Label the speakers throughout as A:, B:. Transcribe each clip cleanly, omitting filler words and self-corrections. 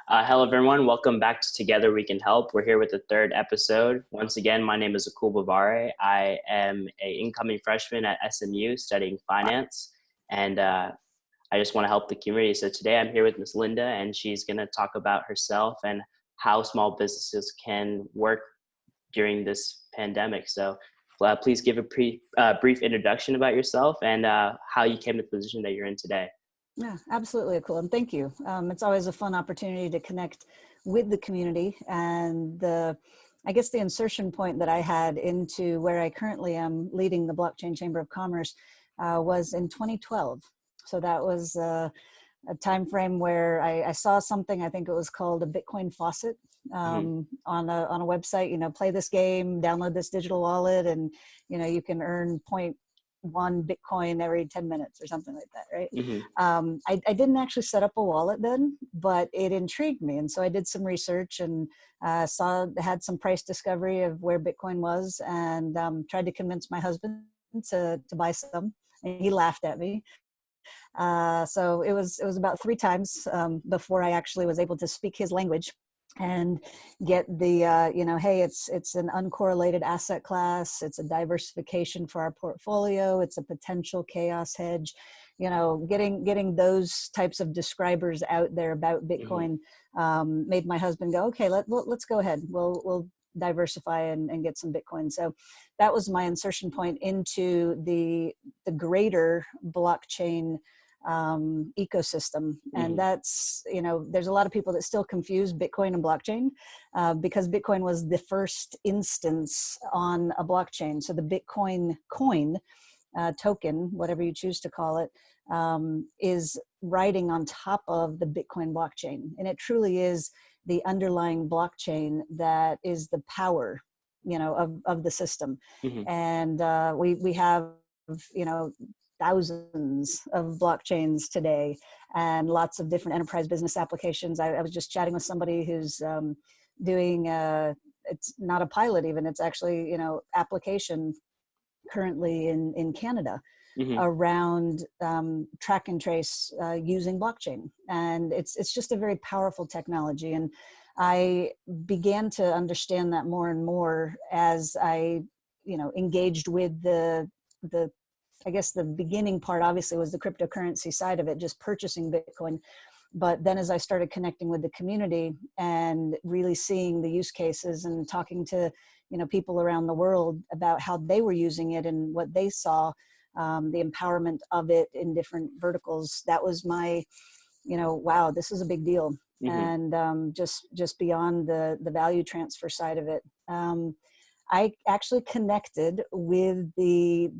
A: Hello, everyone. Welcome back to Together We Can Help. We're here with the third episode. Once again, my name is Akul Bavare. I am an incoming freshman at SMU studying finance, and I just want to help the community. So today I'm here with Miss Linda, and she's going to talk about herself and how small businesses can work during this pandemic. So please give a brief introduction about yourself and how you came to the position that you're in today.
B: Yeah, absolutely cool. And thank you. It's always a fun opportunity to connect with the community. And I guess the insertion point that I had into where I currently am leading the Blockchain Chamber of Commerce was in 2012. So that was a time frame where I saw something, I think it was called a Bitcoin faucet on a website, play this game, download this digital wallet, and, you can earn 0.1 Bitcoin every 10 minutes or something like that, right? I didn't actually set up a wallet then, but it intrigued me. And so I did some research and had some price discovery of where Bitcoin was, and tried to convince my husband to buy some. And he laughed at me. So it was about 3 times before I actually was able to speak his language and get the, hey, it's an uncorrelated asset class. It's a diversification for our portfolio. It's a potential chaos hedge. Getting those types of describers out there about Bitcoin made my husband go, okay, let's go ahead. We'll diversify and get some Bitcoin. So that was my insertion point into the greater blockchain ecosystem. And that's, there's a lot of people that still confuse Bitcoin and blockchain because Bitcoin was the first instance on a blockchain. So the Bitcoin coin, token, whatever you choose to call it, is riding on top of the Bitcoin blockchain. And it truly is the underlying blockchain that is the power, of the system. And we have, thousands of blockchains today and lots of different enterprise business applications. I was just chatting with somebody who's doing, it's not a pilot even, it's actually, application currently in Canada around track and trace using blockchain. And it's just a very powerful technology. And I began to understand that more and more as I, engaged with the I guess the beginning part obviously was the cryptocurrency side of it, just purchasing Bitcoin. But then as I started connecting with the community and really seeing the use cases and talking to, people around the world about how they were using it and what they saw, the empowerment of it in different verticals, that was my, wow, this is a big deal. And just beyond the value transfer side of it. I actually connected with the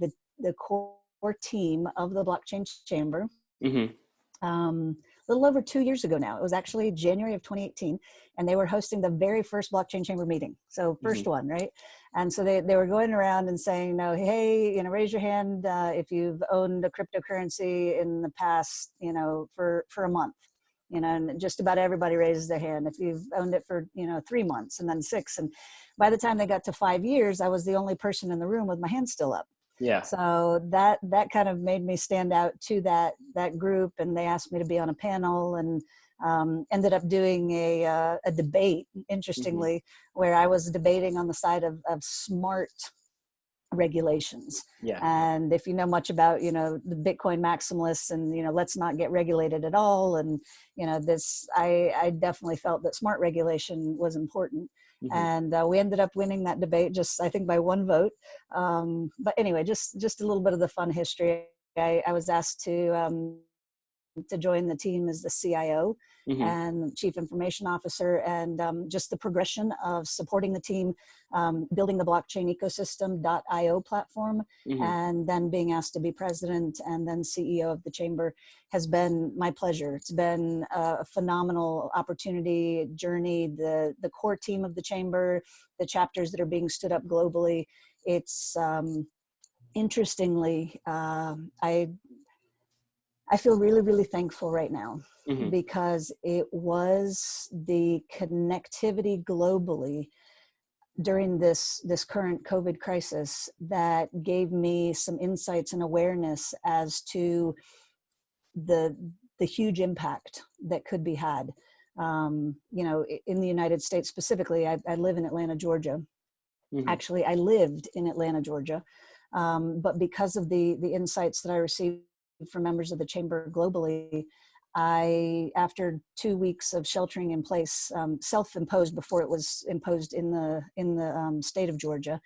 B: core team of the Blockchain Chamber a little over 2 years ago now. It was actually January of 2018, and they were hosting the very first Blockchain Chamber meeting. So first one, right? And so they were going around and saying, hey, raise your hand if you've owned a cryptocurrency in the past, for a month. And just about everybody raises their hand if you've owned it for, 3 months and then 6. And by the time they got to 5 years, I was the only person in the room with my hand still up.
A: Yeah.
B: So that kind of made me stand out to that group, and they asked me to be on a panel, and ended up doing a debate, interestingly, where I was debating on the side of smart regulations.
A: Yeah.
B: And if you know much about, the Bitcoin maximalists and, let's not get regulated at all. And, I definitely felt that smart regulation was important. And we ended up winning that debate, just I think by 1 vote. But anyway, just a little bit of the fun history. I was asked to join the team as the CIO and Chief Information Officer, and just the progression of supporting the team, building the blockchain ecosystem.io platform, and then being asked to be president and then CEO of the chamber has been my pleasure. It's been a phenomenal opportunity, journey, the core team of the chamber, the chapters that are being stood up globally. It's interestingly, I feel really, really thankful right now because it was the connectivity globally during this current COVID crisis that gave me some insights and awareness as to the huge impact that could be had You know, in the United States specifically, I live in Atlanta, Georgia.
A: Mm-hmm.
B: Actually, I lived in Atlanta, Georgia. But because of the insights that I received from members of the chamber globally, after 2 weeks of sheltering in place, self-imposed before it was imposed in the state of Georgia,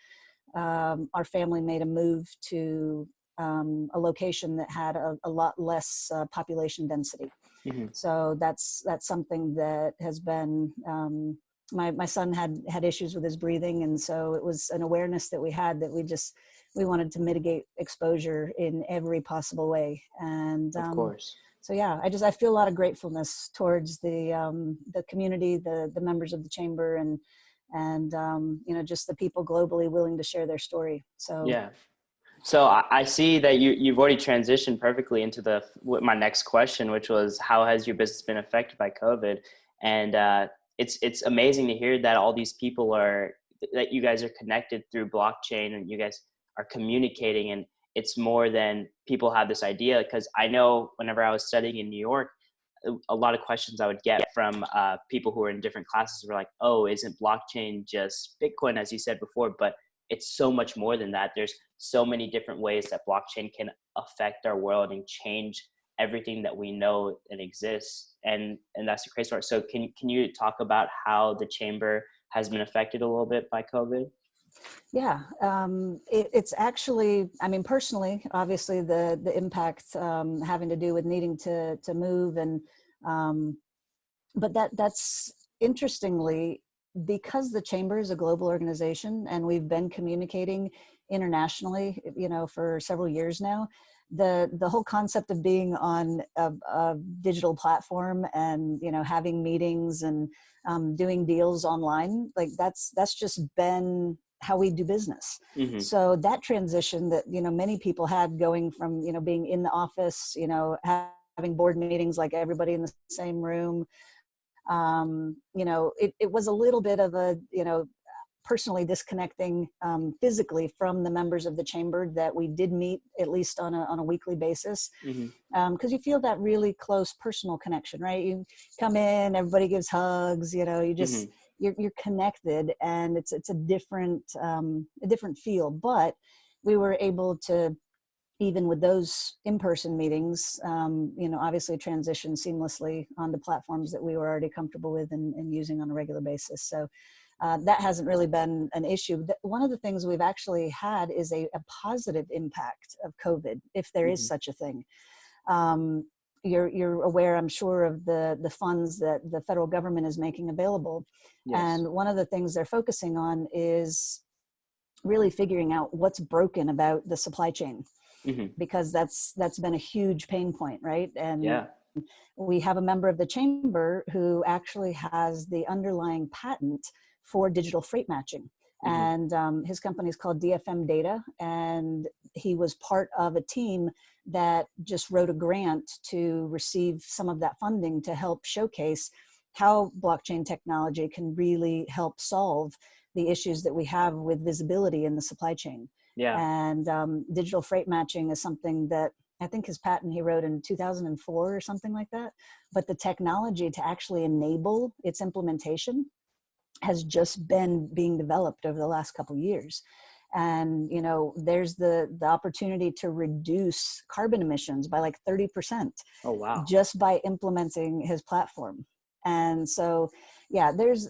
B: our family made a move to a location that had a lot less population density.
A: Mm-hmm.
B: So that's something that has been, my son had issues with his breathing. And so it was an awareness that we had that we wanted to mitigate exposure in every possible way. And
A: Of course.
B: so, yeah, I feel a lot of gratefulness towards the community, the members of the chamber, and you know, just the people globally willing to share their story. So
A: Yeah. So I see that you've already transitioned perfectly into my next question, which was, how has your business been affected by COVID? And it's amazing to hear that all these people that you guys are connected through blockchain, and you guys are communicating, and it's more than people have this idea. Because I know whenever I was studying in New York, a lot of questions I would get from people who are in different classes were like, oh, isn't blockchain just Bitcoin, as you said before? But it's so much more than that. There's so many different ways that blockchain can affect our world and change everything that we know and exists. And that's the crazy part. So can you talk about how the chamber has been affected a little bit by COVID?
B: yeah, it's actually, I mean, personally, obviously the impact having to do with needing to move, and but that's interestingly, because the chamber is a global organization and we've been communicating internationally, you know, for several years now. The whole concept of being on a digital platform and, you know, having meetings and doing deals online, like that's just been how we do business.
A: Mm-hmm.
B: So that transition that, you know, many people had, going from, you know, being in the office, you know, having board meetings like everybody in the same room, you know, it was a little bit of a, you know, personally disconnecting physically from the members of the chamber that we did meet at least on a weekly basis.
A: Mm-hmm.
B: Because you feel that really close personal connection, right? You come in, everybody gives hugs, you know,
A: Mm-hmm.
B: you're connected, and it's a different feel. But we were able to, even with those in-person meetings, you know, obviously transition seamlessly onto platforms that we were already comfortable with and using on a regular basis. So that hasn't really been an issue. One of the things we've actually had is a positive impact of COVID, if there is
A: Mm-hmm.
B: such a thing. You're aware, I'm sure, of the funds that the federal government is making available.
A: Yes.
B: And one of the things they're focusing on is really figuring out what's broken about the supply chain,
A: Mm-hmm.
B: because that's been a huge pain point, right? And
A: Yeah.
B: we have a member of the chamber who actually has the underlying patent for digital freight matching.
A: Mm-hmm.
B: And his company is called DFM Data. And he was part of a team that just wrote a grant to receive some of that funding to help showcase how blockchain technology can really help solve the issues that we have with visibility in the supply chain.
A: Yeah.
B: And digital freight matching is something that I think his patent he wrote in 2004 or something like that. But the technology to actually enable its implementation has just been being developed over the last couple of years. And, you know, there's the opportunity to reduce carbon emissions by like 30%
A: Oh, wow.
B: just by implementing his platform. And so, yeah, there's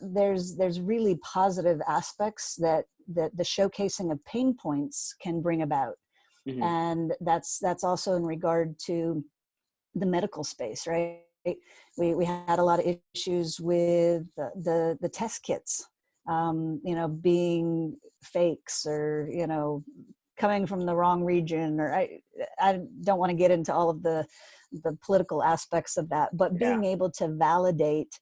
B: really positive aspects that the showcasing of pain points can bring about.
A: Mm-hmm.
B: And that's also in regard to the medical space, right? We had a lot of issues with the test kits, you know, being fakes, or, you know, coming from the wrong region, or I don't want to get into all of the political aspects of that, but
A: Yeah.
B: being able to validate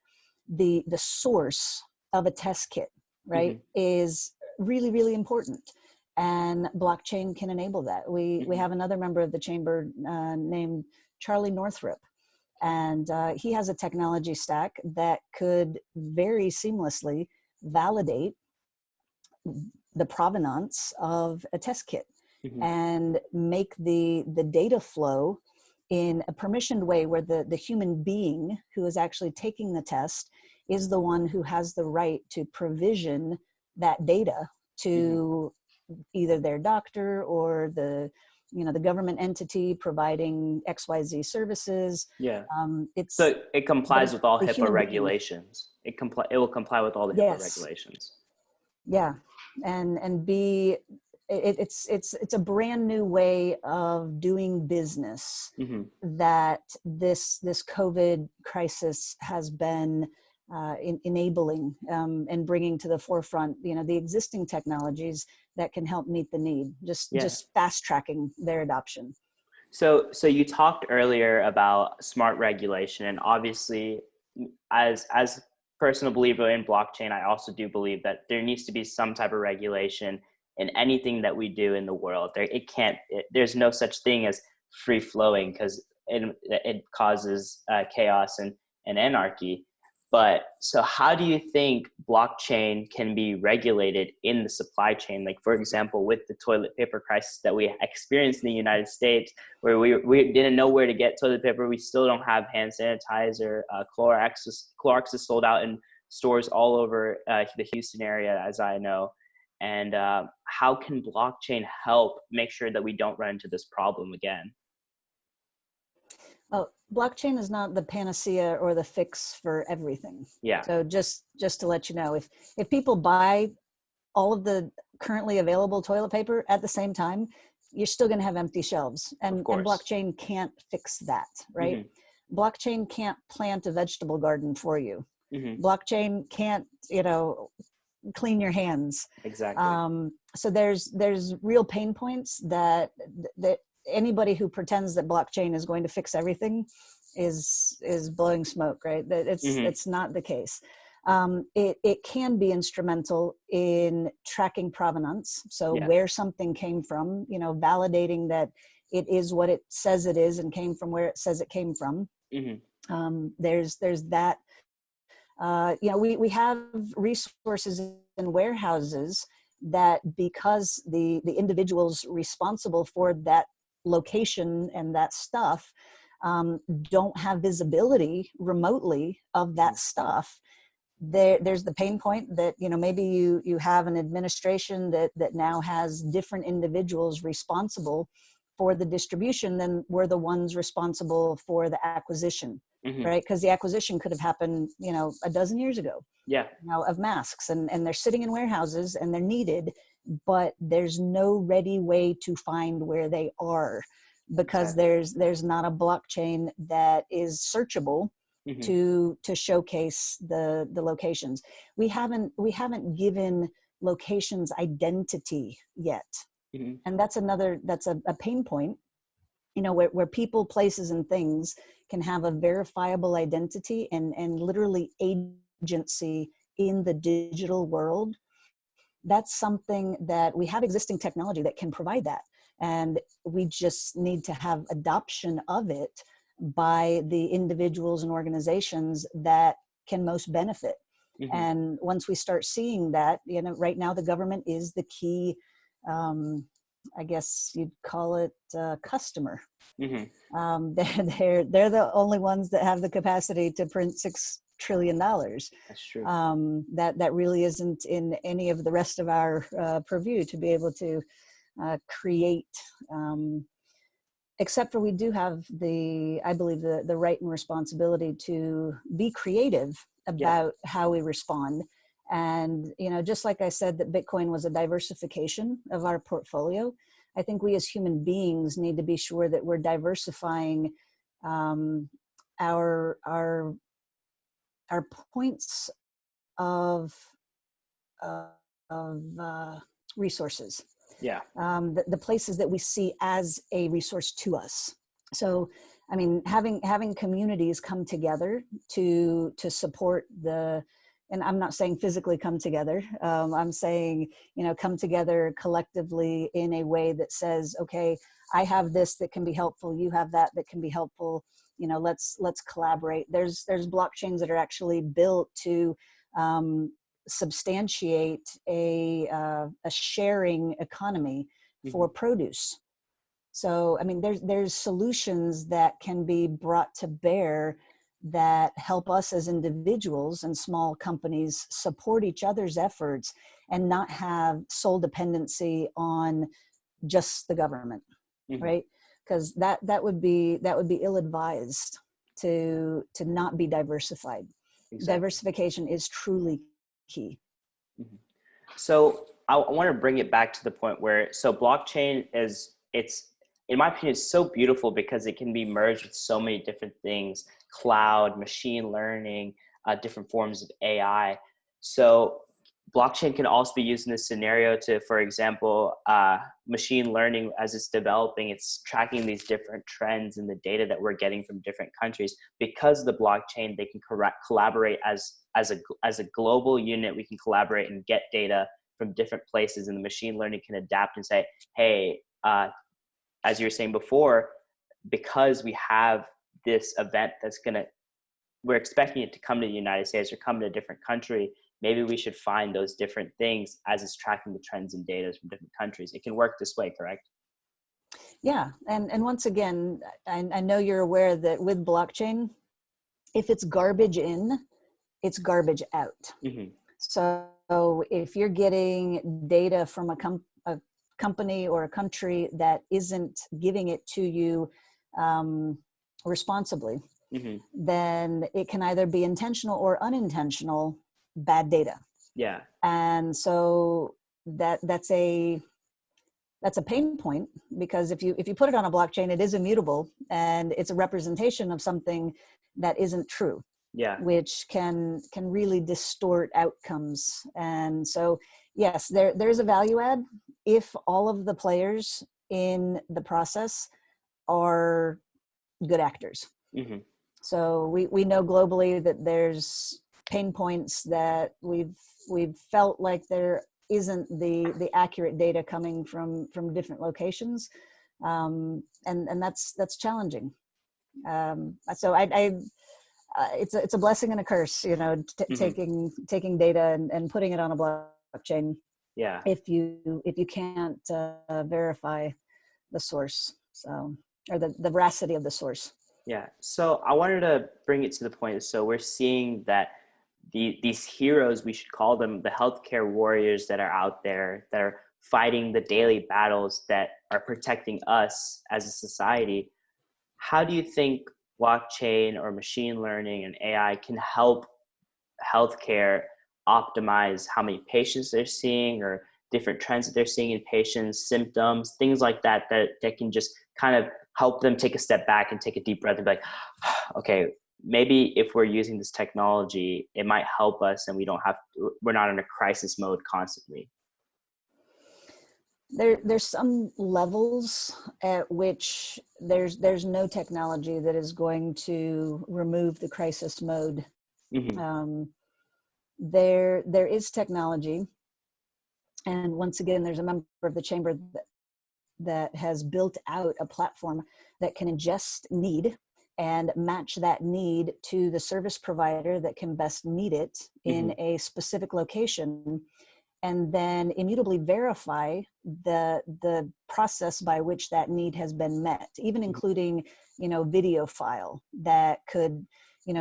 B: the source of a test kit, right,
A: Mm-hmm.
B: is really, really important. And blockchain can enable that. We
A: Mm-hmm.
B: have another member of the chamber named Charlie Northrup, and he has a technology stack that could very seamlessly validate the provenance of a test kit
A: Mm-hmm.
B: and make the data flow in a permissioned way where the human being who is actually taking the test is the one who has the right to provision that data to either their doctor or the government entity providing XYZ services.
A: Yeah.
B: It's
A: So it
B: but
A: complies
B: it's
A: with all
B: the
A: HIPAA
B: human being.
A: regulations. It will comply with all the HIPAA
B: Yes.
A: regulations.
B: Yeah. And be it's a brand new way of doing business that this COVID crisis has been enabling and bringing to the forefront, the existing technologies that can help meet the need, just fast tracking their adoption.
A: So you talked earlier about smart regulation, and obviously, as personal believer in blockchain, I also do believe that there needs to be some type of regulation in anything that we do in the world. There's no such thing as free flowing, because it causes chaos and anarchy. But so how do you think blockchain can be regulated in the supply chain? Like, for example, with the toilet paper crisis that we experienced in the United States, where we didn't know where to get toilet paper. We still don't have hand sanitizer. Clorox is sold out in stores all over the Houston area, as I know. And how can blockchain help make sure that we don't run into this problem again?
B: Well, blockchain is not the panacea or the fix for everything.
A: Yeah.
B: So just to let you know, if people buy all of the currently available toilet paper at the same time, you're still going to have empty shelves, and blockchain can't fix that, right? Blockchain can't plant a vegetable garden for you. Blockchain can't, clean your hands.
A: Exactly.
B: So there's real pain points that anybody who pretends that blockchain is going to fix everything is blowing smoke, right? It's not the case. It can be instrumental in tracking provenance. So where something came from, validating that it is what it says it is and came from where it says it came from. There's that. We have resources in warehouses that, because the individuals responsible for that location and that stuff don't have visibility remotely of that stuff, there's the pain point that maybe you have an administration that now has different individuals responsible for the distribution than were the ones responsible for the acquisition, right? Because the acquisition could have happened a dozen years ago, of masks, and they're sitting in warehouses and they're needed, but there's no ready way to find where they are, because there's not a blockchain that is searchable to showcase the locations. We haven't given locations identity yet. And that's a pain point, where people, places, and things can have a verifiable identity and literally agency in the digital world. That's something that we have existing technology that can provide that. And we just need to have adoption of it by the individuals and organizations that can most benefit. And once we start seeing that, right now the government is the key, I guess you'd call it customer. They're the only ones that have the capacity to print $6 trillion.
A: That's true.
B: That really isn't in any of the rest of our purview to be able to create, except for we do have I believe the right and responsibility to be creative about how we respond. And, just like I said, that Bitcoin was a diversification of our portfolio, I think we as human beings need to be sure that we're diversifying our points of resources. The places that we see as a resource to us. So, I mean, having communities come together to support and I'm not saying physically come together. I'm saying, come together collectively in a way that says, okay, I have this that can be helpful. You have that can be helpful. Let's collaborate. There's blockchains that are actually built to substantiate a sharing economy for produce. So, I mean, there's solutions that can be brought to bear that help us as individuals and small companies support each other's efforts and not have sole dependency on just the government, right? Because that would be ill-advised to not be diversified. Exactly. Diversification is truly key.
A: So I want to bring it back to the point where, so blockchain it's, in my opinion, it's so beautiful because it can be merged with so many different things: cloud, machine learning, different forms of AI. So blockchain can also be used in this scenario to, for example, machine learning, as it's developing, it's tracking these different trends in the data that we're getting from different countries. Because of the blockchain, they can collaborate as a global unit. We can collaborate and get data from different places, and the machine learning can adapt and say, hey, as you were saying before, because we have this event we're expecting it to come to the United States or come to a different country, maybe we should find those different things as it's tracking the trends and data from different countries. It can work this way, correct?
B: Yeah, and once again, I know you're aware that with blockchain, if it's garbage in, it's garbage out. So if you're getting data from a company or a country that isn't giving it to you responsibly, then it can either be intentional or unintentional bad data.
A: Yeah.
B: And so that's a pain point, because if you put it on a blockchain, it is immutable and it's a representation of something that isn't true. Yeah. Which can really distort outcomes. And so yes, there's a value add if all of the players in the process are good actors. So we know globally that there's pain points that we've felt like there isn't the accurate data coming from different locations, and that's challenging. So it's a blessing and a curse, taking data and putting it on a blockchain. Yeah. If you can't verify the source, or the veracity of the source.
A: Yeah. So I wanted to bring it to the point. So we're seeing that these heroes, we should call them, the healthcare warriors that are out there that are fighting the daily battles that are protecting us as a society. How do you think blockchain or machine learning and AI can help healthcare optimize how many patients they're seeing, or different trends that they're seeing in patients, symptoms, things like that can just kind of help them take a step back and take a deep breath and be like, okay, maybe if we're using this technology, it might help us and we're not in a crisis mode constantly.
B: There's some levels at which there's no technology that is going to remove the crisis mode. There is technology, and once again, there's a member of the chamber that has built out a platform that can ingest need and match that need to the service provider that can best meet it in a specific location, and then immutably verify the process by which that need has been met, even including, video file that could,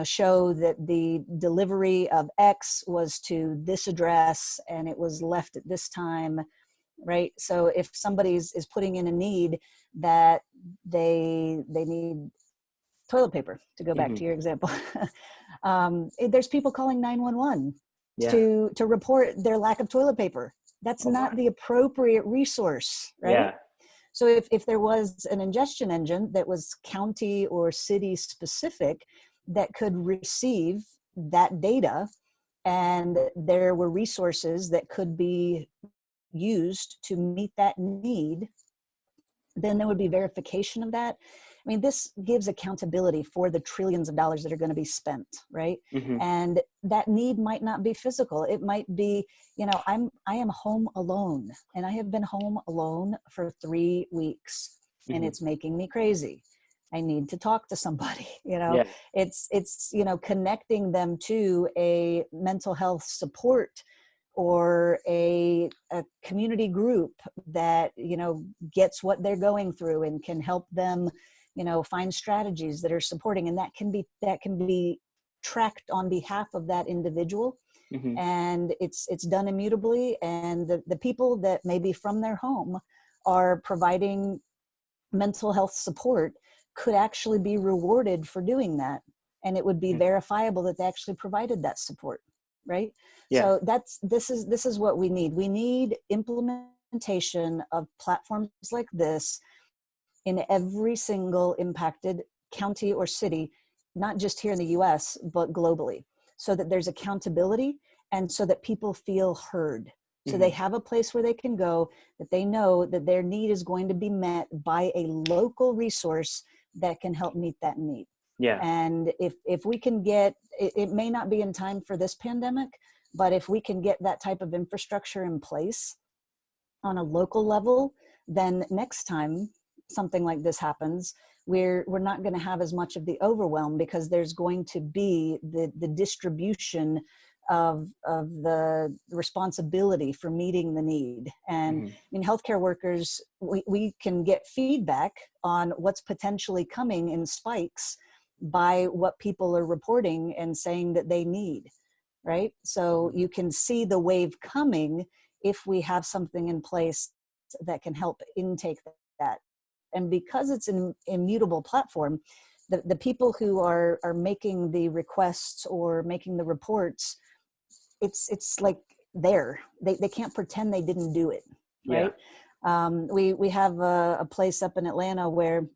B: show that the delivery of X was to this address and it was left at this time, right? So if somebody is putting in a need that they need toilet paper, to go back to your example, there's people calling 911 to report their lack of toilet paper. That's not the appropriate resource, right? Yeah. So if there was an ingestion engine that was county or city specific that could receive that data, and there were resources that could be used to meet that need, then there would be verification of that. I mean, this gives accountability for the trillions of dollars that are going to be spent, right? And that need might not be physical. It might be, I am home alone, and I have been home alone for 3 weeks, and it's making me crazy. I need to talk to somebody, It's connecting them to a mental health support or a community group that, you know, gets what they're going through and can help them, you know, find strategies that are supporting, and that can be tracked on behalf of that individual.
A: Mm-hmm.
B: And it's done immutably, and the people that maybe from their home are providing mental health support could actually be rewarded for doing that, and it would be
A: Mm-hmm.
B: verifiable that they actually provided that support, right?
A: Yeah.
B: So this is what we need implementation of platforms like this in every single impacted county or city, not just here in the US, but globally, so that there's accountability and so that people feel heard. So they have a place where they can go, that they know that their need is going to be met by a local resource that can help meet that need.
A: Yeah.
B: And if we can get, it may not be in time for this pandemic, but if we can get that type of infrastructure in place on a local level, then next time something like this happens, we're not going to have as much of the overwhelm, because there's going to be the distribution of the responsibility for meeting the need. And I mean, healthcare workers, we can get feedback on what's potentially coming in spikes by what people are reporting and saying that they need, right? So you can see the wave coming if we have something in place that can help intake that. And because it's an immutable platform, the people who are making the requests or making the reports, it's like they can't pretend they didn't do it, right?
A: Yeah.
B: We have a place up in Atlanta where,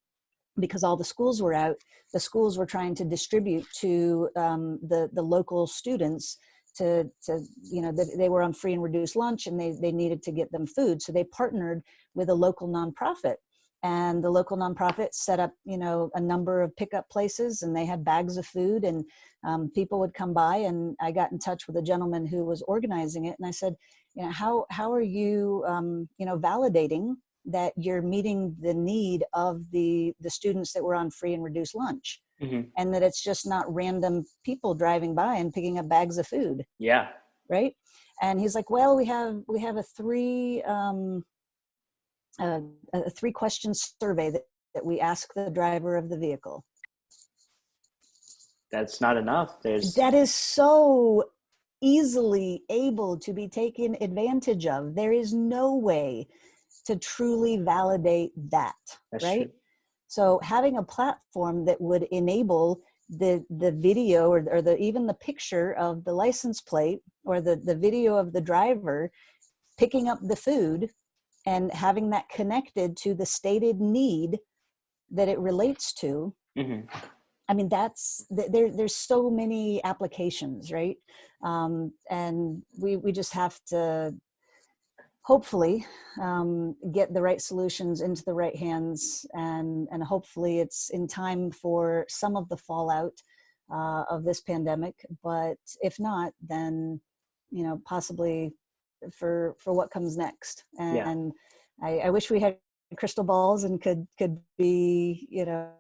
B: because all the schools were out, the schools were trying to distribute to the local students to you know, they were on free and reduced lunch, and they needed to get them food. So they partnered with a local nonprofit, and the local nonprofit set up, you know, a number of pickup places, and they had bags of food, and people would come by. And I got in touch with a gentleman who was organizing it, and I said, you know, how are you, you know, validating that you're meeting the need of the students that were on free and reduced lunch, and that it's just not random people driving by and picking up bags of food?
A: Yeah.
B: Right. And he's like, well, we have a three question survey that we ask the driver of the vehicle.
A: That's not enough.
B: That is so easily able to be taken advantage of. There is no way to truly validate that.
A: That's
B: right?
A: True.
B: So having a platform that would enable the video or even the picture of the license plate, or the video of the driver picking up the food, and having that connected to the stated need that it relates to. I mean, there's so many applications, right? And we just have to hopefully get the right solutions into the right hands, and hopefully it's in time for some of the fallout of this pandemic. But if not, then, you know, possibly for what comes next. And I wish we had crystal balls and could be, you know,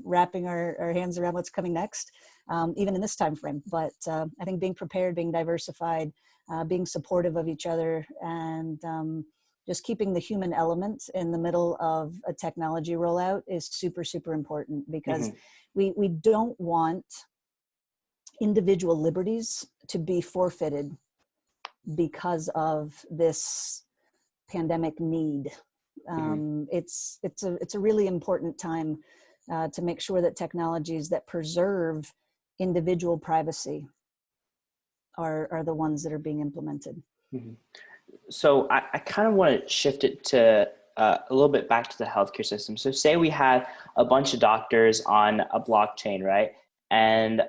B: wrapping our hands around what's coming next, even in this time frame. But I think being prepared, being diversified, being supportive of each other, and just keeping the human element in the middle of a technology rollout is super, super important, because we don't want individual liberties to be forfeited because of this pandemic need. It's a really important time to make sure that technologies that preserve individual privacy are the ones that are being implemented.
A: So I kind of want to shift it to a little bit back to the healthcare system. So say we had a bunch of doctors on a blockchain, right? And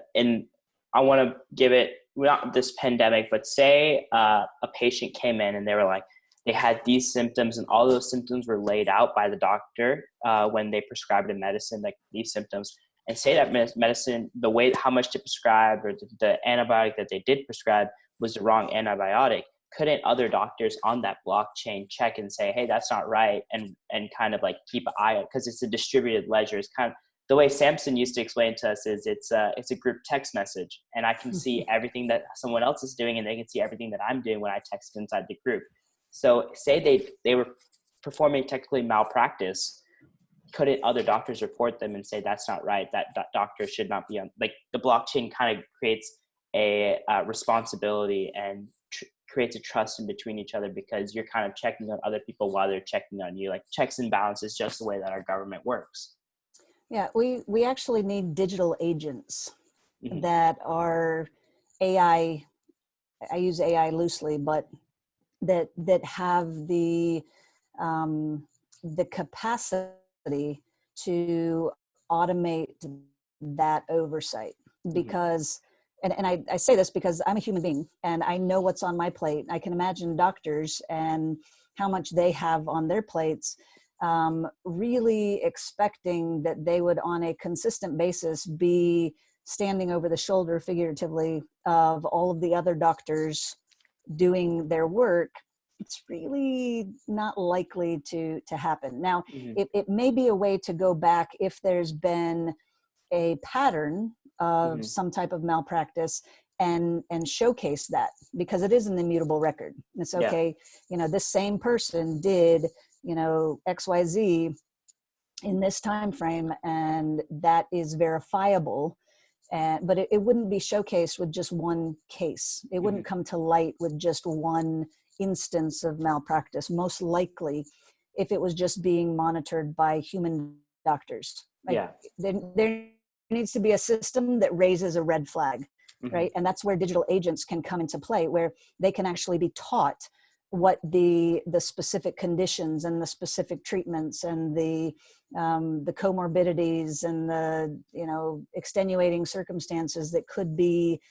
A: I want to give it, not this pandemic, but say a patient came in and they were like, they had these symptoms, and all those symptoms were laid out by the doctor when they prescribed a medicine, like these symptoms. And say that medicine, the way, how much to prescribe, or the antibiotic that they did prescribe was the wrong antibiotic. Couldn't other doctors on that blockchain check and say, hey, that's not right, and kind of like keep an eye on, because it's a distributed ledger. It's kind of the way Samson used to explain to us is it's a group text message, and I can see everything that someone else is doing, and they can see everything that I'm doing when I text inside the group. So say they were performing technically malpractice, couldn't other doctors report them and say that's not right, that doctor should not be on? Like, the blockchain kind of creates a responsibility and creates a trust in between each other, because you're kind of checking on other people while they're checking on you. Like, checks and balances, just the way that our government works.
B: Yeah, we actually need digital agents
A: Mm-hmm.
B: that are AI. I use AI loosely, but that have the capacity to automate that oversight.
A: Mm-hmm.
B: Because and I say this because I'm a human being and I know what's on my plate. I can imagine doctors and how much they have on their plates, really expecting that they would on a consistent basis be standing over the shoulder, figuratively, of all of the other doctors doing their work. It's really not likely to happen. Now,
A: Mm-hmm.
B: it may be a way to go back if there's been a pattern of
A: Mm-hmm.
B: some type of malpractice, and showcase that, because it is an immutable record. It's
A: Yeah.
B: okay, this same person did, XYZ in this time frame, and that is verifiable. But it wouldn't be showcased with just one case. It wouldn't come to light with just one instance of malpractice, most likely, if it was just being monitored by human doctors. Like,
A: Yeah.
B: there needs to be a system that raises a red flag,
A: Mm-hmm.
B: right? And that's where digital agents can come into play, where they can actually be taught what the specific conditions and the specific treatments and the comorbidities and the extenuating circumstances that could be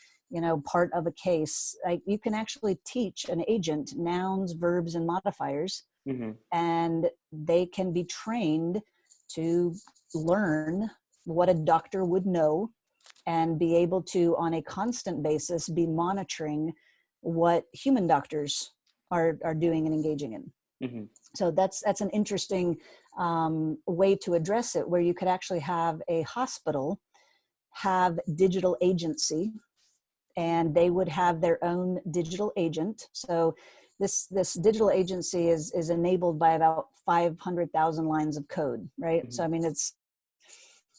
B: part of a case. Like, you can actually teach an agent nouns, verbs, and modifiers,
A: Mm-hmm.
B: and they can be trained to learn what a doctor would know and be able to, on a constant basis, be monitoring what human doctors are doing and engaging in.
A: Mm-hmm.
B: So that's an interesting way to address it, where you could actually have a hospital have digital agency, and they would have their own digital agent. So this digital agency is enabled by about 500,000 lines of code, right?
A: Mm-hmm.
B: So I mean,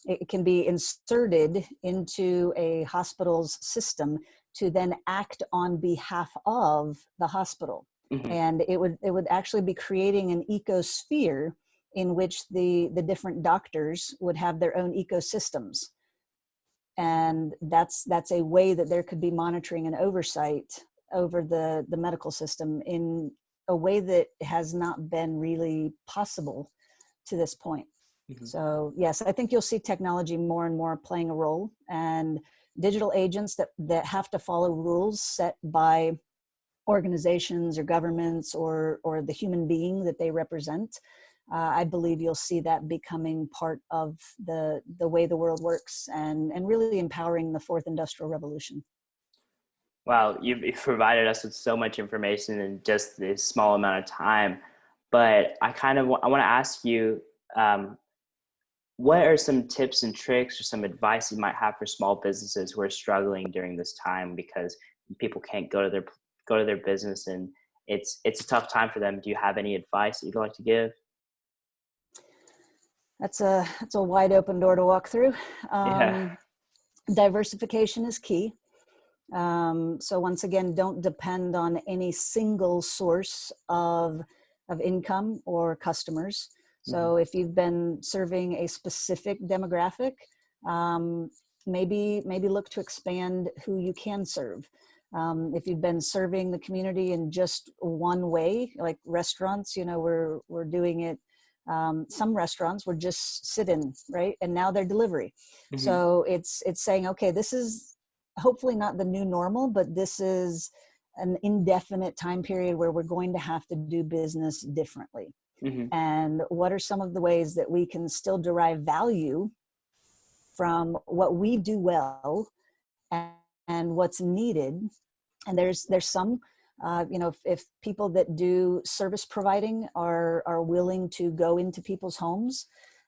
B: it can be inserted into a hospital's system to then act on behalf of the hospital.
A: Mm-hmm.
B: And it would actually be creating an ecosphere in which the different doctors would have their own ecosystems. And that's a way that there could be monitoring and oversight over the medical system in a way that has not been really possible to this point. Mm-hmm. So yes, I think you'll see technology more and more playing a role, and digital agents that have to follow rules set by organizations or governments or the human being that they represent. I believe you'll see that becoming part of the way the world works, and really empowering the fourth industrial revolution.
A: Wow, you've provided us with so much information in just this small amount of time. But I want to ask you, what are some tips and tricks or some advice you might have for small businesses who are struggling during this time, because people can't go to their business, and it's a tough time for them? Do you have any advice that you'd like to give?
B: That's a wide open door to walk through.
A: Yeah.
B: Diversification is key. So once again, don't depend on any single source of income or customers. So
A: Mm-hmm.
B: if you've been serving a specific demographic, maybe look to expand who you can serve. If you've been serving the community in just one way, like restaurants, we're doing it. Some restaurants were just sit-in, right? And now they're delivery. Mm-hmm. So it's saying, okay, this is hopefully not the new normal, but this is an indefinite time period where we're going to have to do business differently. Mm-hmm. And what are some of the ways that we can still derive value from what we do well and what's needed? And there's some, if people that do service providing are willing to go into people's homes,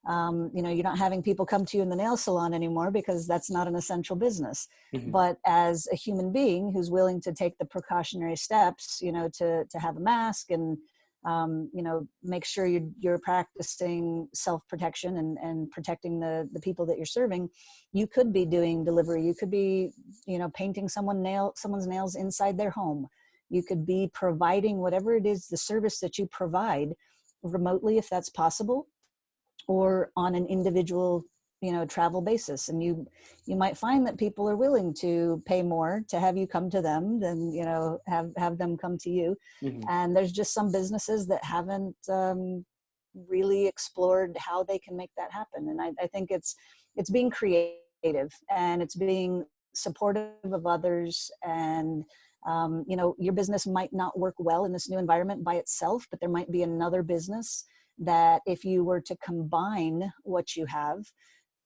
B: You know, you're not having people come to you in the nail salon anymore because that's not an essential business.
A: Mm-hmm.
B: But as a human being who's willing to take the precautionary steps, you know, to have a mask and, you know, make sure you're practicing self-protection and protecting the people that you're serving, you could be doing delivery. You could be, you know, painting someone's nails inside their home. You could be providing whatever it is, the service that you provide remotely, if that's possible, or on an individual, you know, travel basis. And you might find that people are willing to pay more to have you come to them than, you know, have them come to you.
A: Mm-hmm.
B: And there's just some businesses that haven't really explored how they can make that happen. And I think it's being creative, and it's being supportive of others. And you know, your business might not work well in this new environment by itself, but there might be another business that, if you were to combine what you have,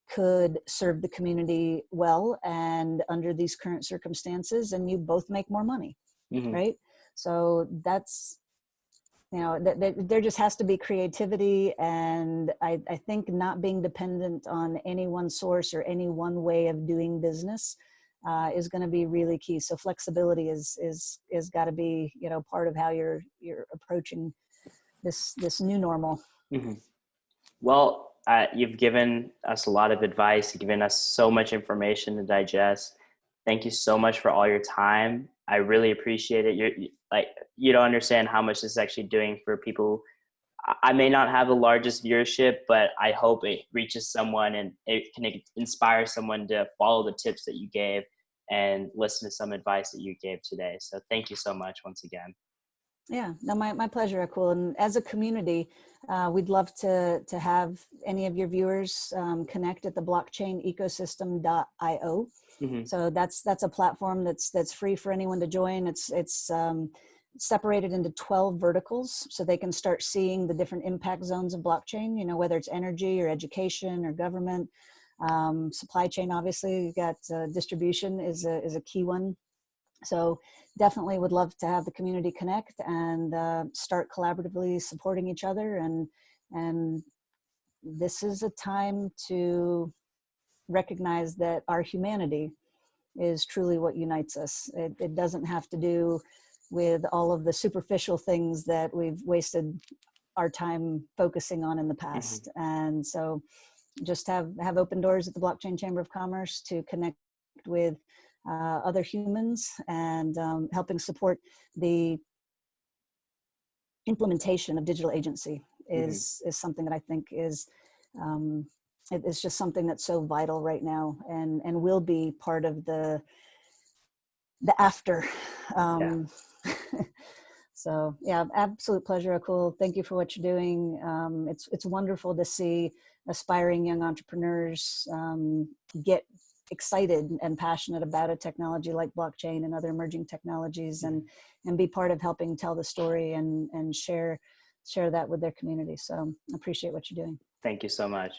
B: could serve the community well and under these current circumstances, and you both make more money.
A: Mm-hmm.
B: Right? So that's, you know, there just has to be creativity. And I think not being dependent on any one source or any one way of doing business is going to be really key. So flexibility is got to be, you know, part of how you're approaching this new normal.
A: Mm-hmm. Well, you've given us a lot of advice. You've given us so much information to digest. Thank you so much for all your time. I really appreciate it. You don't understand how much this is actually doing for people. I may not have the largest viewership, but I hope it reaches someone and it can inspire someone to follow the tips that you gave and listen to some advice that you gave today. So thank you so much once again.
B: Yeah, no, my pleasure, Akul. And as a community, we'd love to have any of your viewers connect at the blockchainecosystem.io.
A: Mm-hmm.
B: So that's a platform that's free for anyone to join. It's separated into 12 verticals, so they can start seeing the different impact zones of blockchain, you know, whether it's energy or education or government, supply chain. Obviously, you got distribution is a key one. So definitely would love to have the community connect and start collaboratively supporting each other. And this is a time to recognize that our humanity is truly what unites us. It doesn't have to do with all of the superficial things that we've wasted our time focusing on in the past.
A: Mm-hmm.
B: And so just have open doors at the Blockchain Chamber of Commerce to connect with other humans, and helping support the implementation of digital agency is something that I think is it's just something that's so vital right now, and will be part of the after. So yeah, absolute pleasure, Akul. Thank you for what you're doing. It's wonderful to see aspiring young entrepreneurs get excited and passionate about a technology like blockchain and other emerging technologies, and be part of helping tell the story and share that with their community. So I appreciate what you're doing.
A: Thank you so much.